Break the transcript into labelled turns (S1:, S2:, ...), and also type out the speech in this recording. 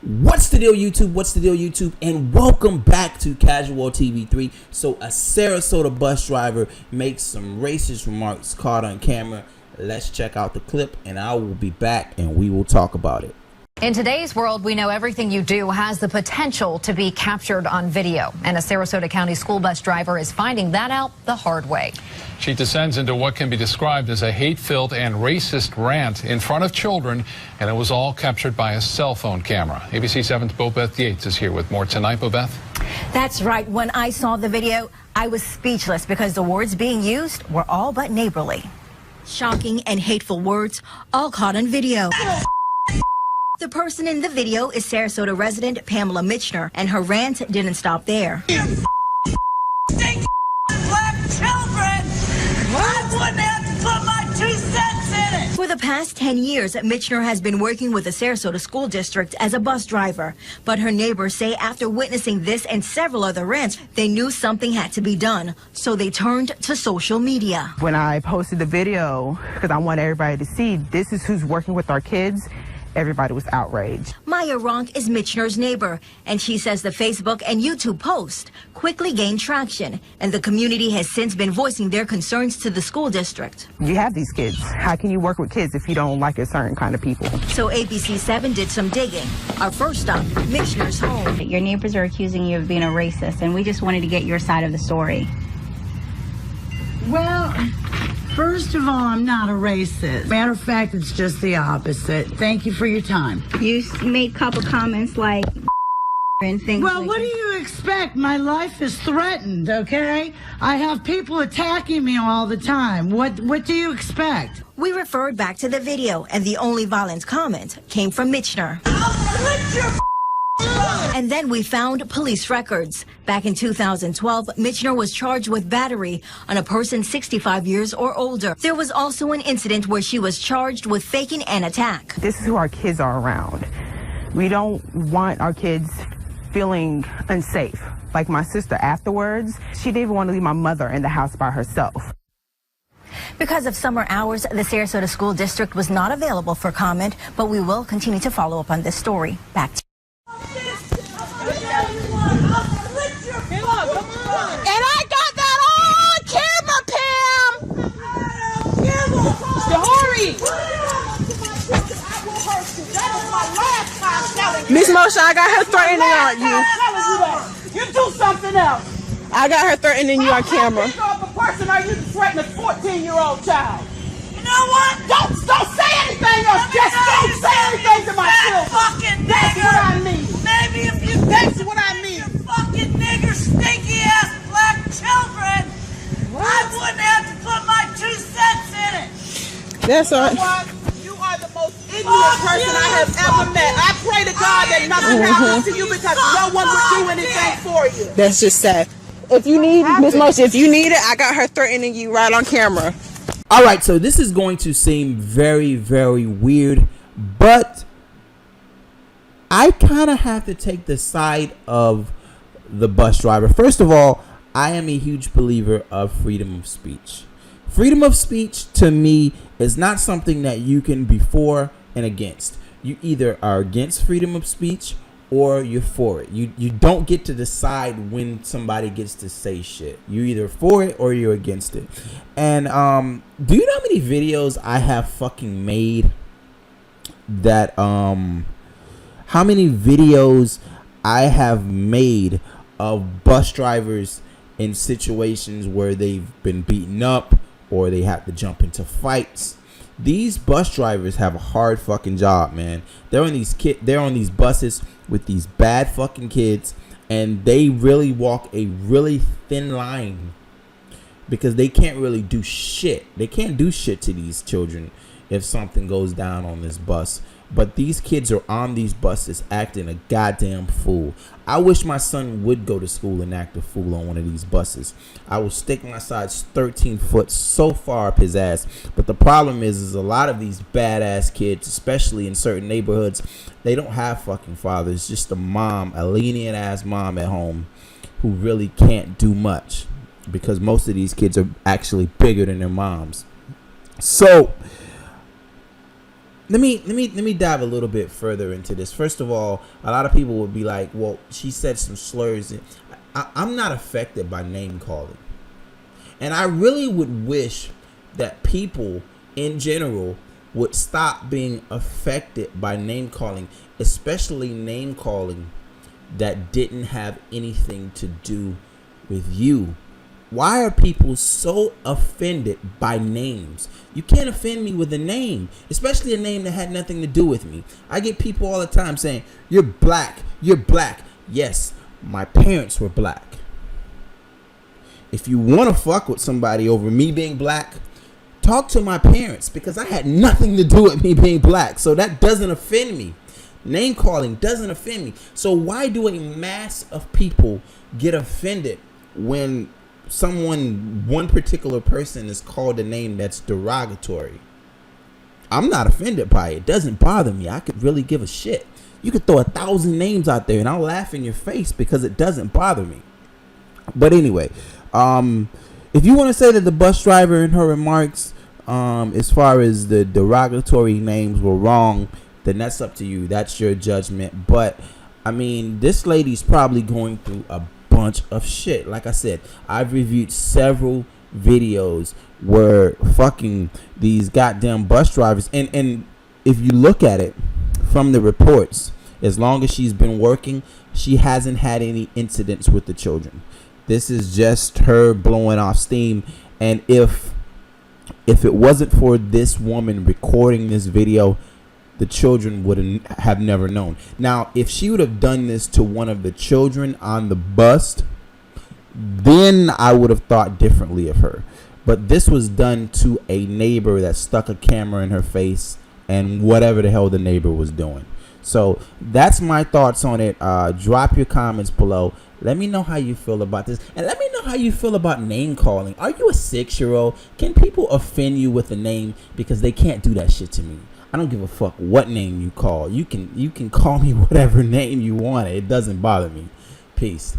S1: What's the deal, YouTube? What's the deal, YouTube? And welcome back to Casual TV3. So a Sarasota bus driver makes some racist remarks caught on camera. Let's check out the clip and I will be back and we will talk about it.
S2: In today's world, we know everything you do has the potential to be captured on video. And a Sarasota County school bus driver is finding that out the hard way.
S3: She descends into what can be described as a hate-filled and racist rant in front of children, and it was all captured by a cell phone camera. ABC 7's Bobeth Yates is here with more tonight. Bobeth?
S4: That's right. When I saw the video, I was speechless because the words being used were all but neighborly. Shocking and hateful words, all caught on video. The person in the video is Sarasota resident Pamela Michener, and her rant didn't stop there.
S5: Black children! I wouldn't have to put my 2 cents in it!
S4: For the past 10 years, Michener has been working with the Sarasota School District as a bus driver. But her neighbors say after witnessing this and several other rants, they knew something had to be done. So they turned to social media.
S6: When I posted the video, because I want everybody to see this is who's working with our kids, everybody was outraged.
S4: Maya Ronk is Michener's neighbor, and she says the Facebook and YouTube post quickly gained traction, and the community has since been voicing their concerns to the school district.
S6: You have these kids. How can you work with kids if you don't like a certain kind of people?
S4: So ABC 7 did some digging. Our first stop, Michener's home.
S7: Your neighbors are accusing you of being a racist, and we just wanted to get your side of the story.
S5: Well, first of all, I'm not a racist. Matter of fact, it's just the opposite. Thank you for your time.
S7: You made a couple comments like and things
S5: Well,
S7: like
S5: what do
S7: that.
S5: you expect? My life is threatened, okay? I have people attacking me all the time. What do you expect?
S4: We referred back to the video, and the only violent comment came from Michener. And then we found police records. Back in 2012, Michener was charged with battery on a person 65 years or older. There was also an incident where she was charged with faking an attack.
S6: This is who our kids are around. We don't want our kids feeling unsafe. Like my sister afterwards, she didn't even want to leave my mother in the house by herself.
S4: Because of summer hours, the Sarasota School District was not available for comment, but we will continue to follow up on this story. Back to
S5: And I got that on camera, Pam! Hurry!
S6: Miss Moshe, I got her threatening on you.
S5: You do something else.
S6: I got her threatening you on camera.
S5: A person or you threaten a 14-year-old child. You know what? Don't say anything else. Just don't say anything to my children. That's what I mean. Maybe if you that's what I mean. Fucking nigger, stinky ass black children. I wouldn't have to put my 2 cents in it.
S6: That's all right.
S5: You are the most ignorant person I have ever met. I pray to God that nothing happens to you because no one would do anything for you.
S6: That's just sad. If you need, Miss Moshe, if you need it, I got her threatening you right on camera.
S1: All right, so this is going to seem very, very weird, but I kind of have to take the side of the bus driver. First of all, I am a huge believer of freedom of speech. Freedom of speech to me is not something that you can be for and against. You either are against freedom of speech or you're for it. You don't get to decide when somebody gets to say shit. You're either for it or you're against it. And do you know how many videos I have fucking made that how many videos I have made of bus drivers in situations where they've been beaten up or they have to jump into fights? These bus drivers have a hard fucking job, man. They're on these buses with these bad fucking kids, and they really walk a really thin line because they can't really do shit. They can't do shit to these children if something goes down on this bus. But these kids are on these buses acting a goddamn fool. I wish my son would go to school and act a fool on one of these buses. I will stick my sides 13 foot so far up his ass. But the problem is a lot of these badass kids, especially in certain neighborhoods, they don't have fucking fathers. Just a mom, a lenient ass mom at home who really can't do much because most of these kids are actually bigger than their moms. So let me dive a little bit further into this. First of all, a lot of people would be like, well, she said some slurs. I'm not affected by name calling. And I really would wish that people in general would stop being affected by name calling, especially name calling that didn't have anything to do with you. Why are people so offended by names? You can't offend me with a name, especially a name that had nothing to do with me. I get people all the time saying, you're black, you're black. Yes, my parents were black. If you want to fuck with somebody over me being black, talk to my parents, because I had nothing to do with me being black. So that doesn't offend me. Name calling doesn't offend me. So why do a mass of people get offended when one particular person is called a name that's derogatory? I'm not offended by it. It doesn't bother me. I could really give a shit. You could throw 1,000 names out there and I'll laugh in your face because it doesn't bother me. But anyway, if you want to say that the bus driver in her remarks, as far as the derogatory names were wrong, then that's up to you. That's your judgment. But I mean, this lady's probably going through a bunch of shit. Like I said, I've reviewed several videos where fucking these goddamn bus drivers, and if you look at it from the reports, as long as she's been working, she hasn't had any incidents with the children. This is just her blowing off steam. And if it wasn't for this woman recording this video, the children would have never known. Now, if she would have done this to one of the children on the bus, then I would have thought differently of her. But this was done to a neighbor that stuck a camera in her face and whatever the hell the neighbor was doing. So that's my thoughts on it. Drop your comments below. Let me know how you feel about this. And let me know how you feel about name calling. Are you a 6-year-old? Can people offend you with a name? Because they can't do that shit to me. I don't give a fuck what name you call. You can call me whatever name you want. It doesn't bother me. Peace.